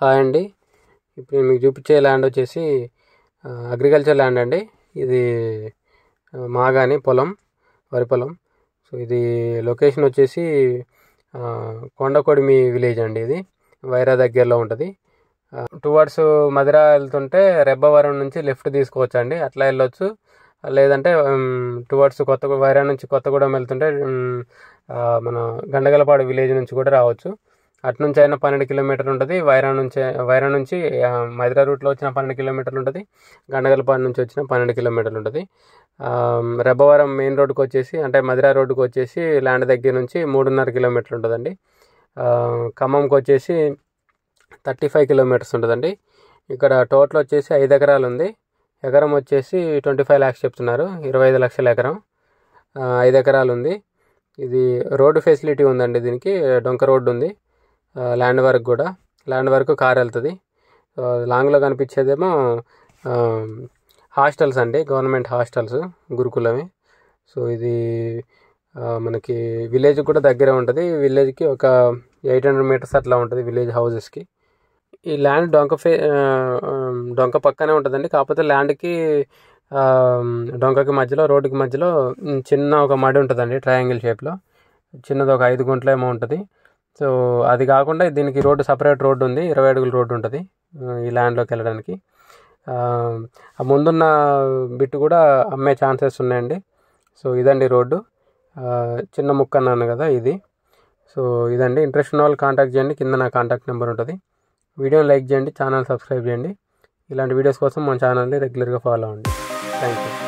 Hi అండి. ఇప్పుడు నేను మీకు చూపించే ల్యాండ్ వచ్చేసి అగ్రికల్చర్ ల్యాండ్ అండి. ఇది మాగాని పొలం, వరి పొలం. సో ఇది లొకేషన్ వచ్చేసి కొండకొడిమి విలేజ్ అండి. ఇది వైరా దగ్గరలో ఉంటుంది. టువర్డ్స్ మధిర వెళ్తుంటే రెబ్బవరం నుంచి లెఫ్ట్ తీసుకోవచ్చు అండి, అట్లా వెళ్ళొచ్చు. లేదంటే టువర్డ్స్ వైరా నుంచి కొత్తగూడెం వెళ్తుంటే మన గండగలపాడు విలేజ్ నుంచి కూడా రావచ్చు. అటు నుంచి అయినా 12 కిలోమీటర్లు ఉంటుంది. వైరా నుంచి మధిర రూట్లో వచ్చిన 12 కిలోమీటర్లు ఉంటుంది. గండగలపాడు నుంచి వచ్చిన 12 కిలోమీటర్లు ఉంటుంది. రెబ్బవరం మెయిన్ రోడ్డుకి వచ్చేసి, అంటే మధిర రోడ్డుకి వచ్చేసి ల్యాండ్ దగ్గర నుంచి 3.5 కిలోమీటర్లు ఉంటుందండి. ఖమ్మంకి వచ్చేసి 35 కిలోమీటర్స్ ఉంటుందండి. ఇక్కడ టోటల్ వచ్చేసి 5 ఎకరాలు ఉంది. ఎకరం వచ్చేసి 25 lakhs చెప్తున్నారు, 25 లక్షల ఎకరం. 5 ఎకరాలు ఉంది. ఇది రోడ్డు ఫెసిలిటీ ఉందండి. దీనికి డొంక రోడ్డు ఉంది. ల్యాండ్ వరకు కార్ వెళ్తుంది. లాంగ్లో కనిపించేదేమో హాస్టల్స్ అండి, గవర్నమెంట్ హాస్టల్స్, గురుకులమే. సో ఇది మనకి విలేజ్ కూడా దగ్గరే ఉంటుంది. విలేజ్కి ఒక 800 meters అట్లా ఉంటుంది విలేజ్ హౌజెస్కి. ఈ ల్యాండ్ డొంక పక్కనే ఉంటుందండి. కాకపోతే ల్యాండ్కి డొంకకి మధ్యలో, రోడ్డుకి మధ్యలో చిన్న ఒక మడి ఉంటుందండి, ట్రయాంగిల్ షేప్లో. చిన్నది ఒక 5 గుంటల ఏమో ఉంటుంది. సో అది కాకుండా దీనికి సపరేట్ రోడ్డు ఉంది, 20 అడుగుల రోడ్డు ఉంటుంది ఈ ల్యాండ్లోకి వెళ్ళడానికి. ఆ ముందున్న బిట్టు కూడా అమ్మే ఛాన్సెస్ ఉన్నాయండి. సో ఇదండి రోడ్డు. చిన్న ముక్క అన్నాను కదా ఇది. సో ఇదండి. ఇంట్రెస్ట్ ఉన్న వాళ్ళు కాంటాక్ట్ చేయండి, కింద నా కాంటాక్ట్ నెంబర్ ఉంటుంది. వీడియోని లైక్ చేయండి, ఛానల్ సబ్స్క్రైబ్ చేయండి. ఇలాంటి వీడియోస్ కోసం మన ఛానల్ని రెగ్యులర్గా ఫాలో అవ్వండి. Thank you.